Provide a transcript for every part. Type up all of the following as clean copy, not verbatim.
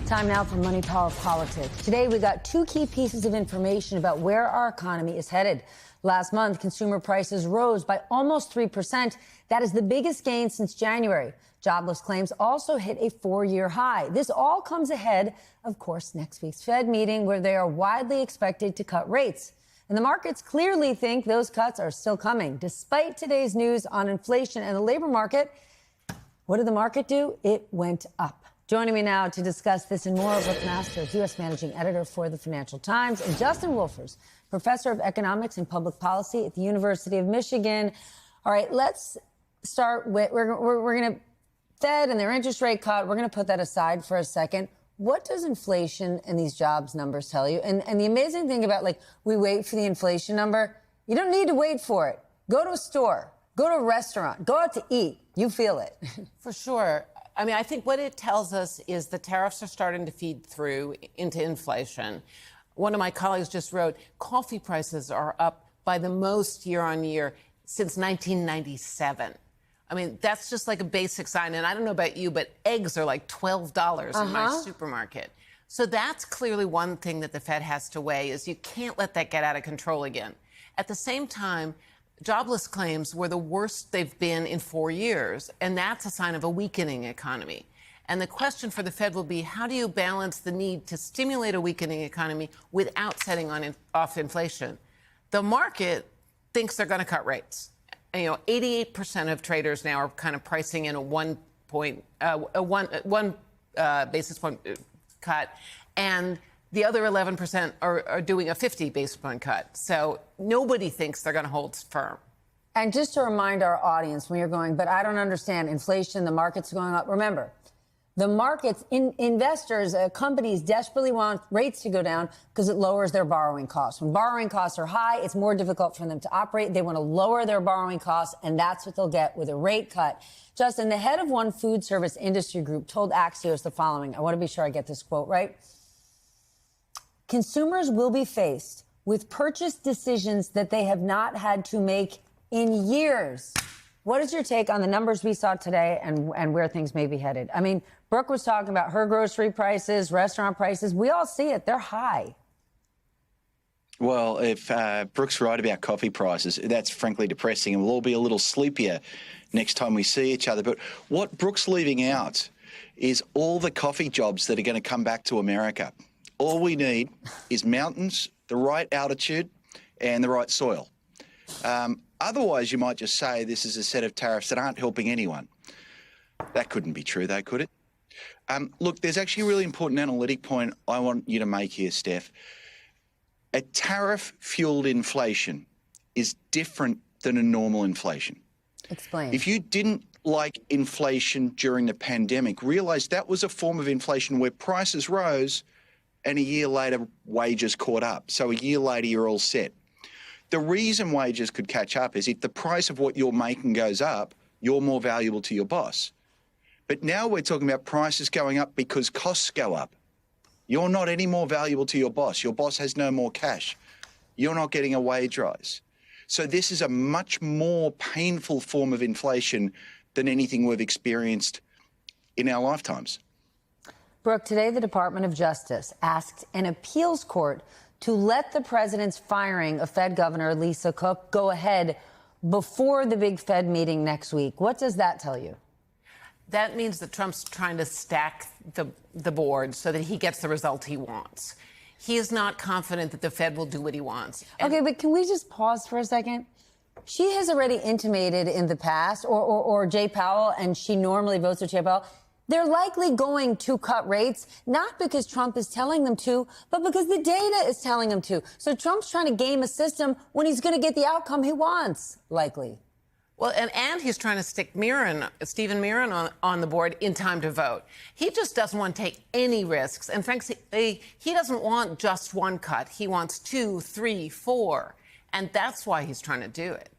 Time now for Money Power Politics. Today, we got two key pieces of information about where our economy is headed. Last month, consumer prices rose by almost 3%. That is the biggest gain since January. Jobless claims also hit a four-year high. This all comes ahead, of course, next week's Fed meeting, where they are widely expected to cut rates. And the markets clearly think those cuts are still coming. Despite today's news on inflation and the labor market, what did the market do? It went up. Joining me now to discuss this and more, Brooke Masters, U.S. Managing Editor for the Financial Times, and Justin Wolfers, Professor of Economics and Public Policy at the University of Michigan. All right, let's start with, we're going to, Fed and their interest rate cut, we're going to put that aside for a second. What does inflation and these jobs numbers tell you? And the amazing thing about, like, we wait for the inflation number, you don't need to wait for it. Go to a store, go to a restaurant, go out to eat. You feel it. For sure. I mean, I think what it tells us is the tariffs are starting to feed through into inflation. One of my colleagues just wrote, coffee prices are up by the most year on year since 1997. I mean, that's just like a basic sign. And I don't know about you, but eggs are like $12 in my supermarket. So that's clearly one thing that the Fed has to weigh, is you can't let that get out of control again. At the same time, jobless claims were the worst they've been in 4 years, and that's a sign of a weakening economy. And the question for the Fed will be, how do you balance the need to stimulate a weakening economy without setting off inflation? The market thinks they're going to cut rates. And, 88% of traders now are kind of pricing in a one basis point cut, and the other 11% are doing a 50 basis point cut. So nobody thinks they're going to hold firm. And just to remind our audience, when you're going, but I don't understand inflation, the market's going up. Remember, the markets, investors, companies desperately want rates to go down because it lowers their borrowing costs. When borrowing costs are high, it's more difficult for them to operate. They want to lower their borrowing costs, and that's what they'll get with a rate cut. Justin, the head of one food service industry group told Axios the following. I want to be sure I get this quote right. Consumers will be faced with purchase decisions that they have not had to make in years. What is your take on the numbers we saw today and where things may be headed? I mean, Brooke was talking about her grocery prices, restaurant prices. We all see it. They're high. Well, if Brooke's right about coffee prices, that's frankly depressing, and we'll all be a little sleepier next time we see each other. But what Brooke's leaving out is all the coffee jobs that are going to come back to America. All we need is mountains, the right altitude, and the right soil. Otherwise, you might just say this is a set of tariffs that aren't helping anyone. That couldn't be true, though, could it? Look, there's actually a really important analytic point I want you to make here, Steph. A tariff-fueled inflation is different than a normal inflation. Explain. If you didn't like inflation during the pandemic, realize that was a form of inflation where prices rose and a year later, wages caught up. So a year later, you're all set. The reason wages could catch up is if the price of what you're making goes up, you're more valuable to your boss. But now we're talking about prices going up because costs go up. You're not any more valuable to your boss. Your boss has no more cash. You're not getting a wage rise. So this is a much more painful form of inflation than anything we've experienced in our lifetimes. Brooke, today the Department of Justice asked an appeals court to let the president's firing of Fed Governor Lisa Cook go ahead before the big Fed meeting next week. What does that tell you? That means that Trump's trying to stack the board so that he gets the result he wants. He is not confident that the Fed will do what he wants. Okay, but can we just pause for a second? She has already intimated in the past, or Jay Powell, and she normally votes with Jay Powell, they're likely going to cut rates, not because Trump is telling them to, but because the data is telling them to. So Trump's trying to game a system when he's going to get the outcome he wants, likely. Well, and he's trying to stick Stephen Mirren on the board in time to vote. He just doesn't want to take any risks. And frankly, he doesn't want just one cut. He wants 2, 3, 4. And that's why he's trying to do it.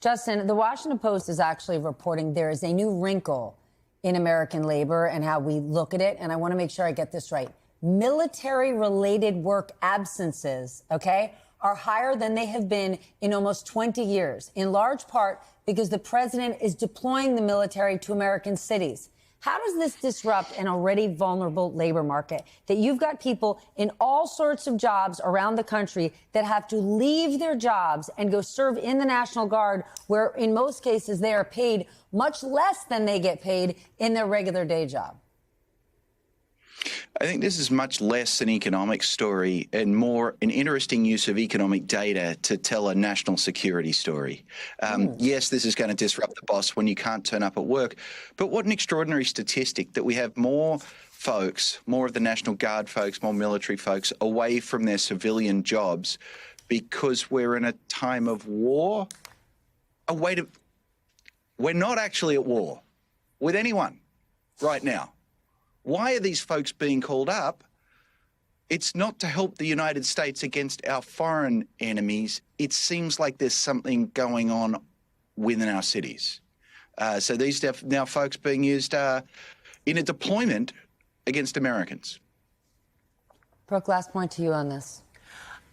Justin, the Washington Post is actually reporting there is a new wrinkle in American labor and how we look at it. And I want to make sure I get this right. Military-related work absences, okay, are higher than they have been in almost 20 years, in large part because the president is deploying the military to American cities. How does this disrupt an already vulnerable labor market? That you've got people in all sorts of jobs around the country that have to leave their jobs and go serve in the National Guard, where in most cases they are paid much less than they get paid in their regular day job. I think this is much less an economic story and more an interesting use of economic data to tell a national security story. Yes, this is going to disrupt the boss when you can't turn up at work, but what an extraordinary statistic that we have more folks, more of the National Guard folks, more military folks away from their civilian jobs because we're in a time of war. We're not actually at war with anyone right now. Why are these folks being called up? It's not to help the United States against our foreign enemies. It seems like there's something going on within our cities. So these now folks being used in a deployment against Americans. Brooke, last point to you on this.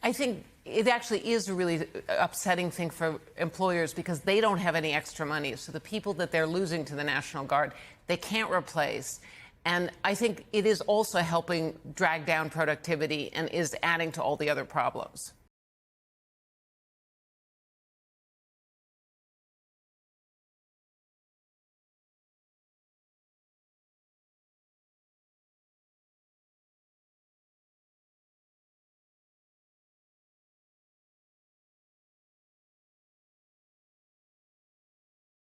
I think it actually is a really upsetting thing for employers because they don't have any extra money. So the people that they're losing to the National Guard, they can't replace. And I think it is also helping drag down productivity and is adding to all the other problems.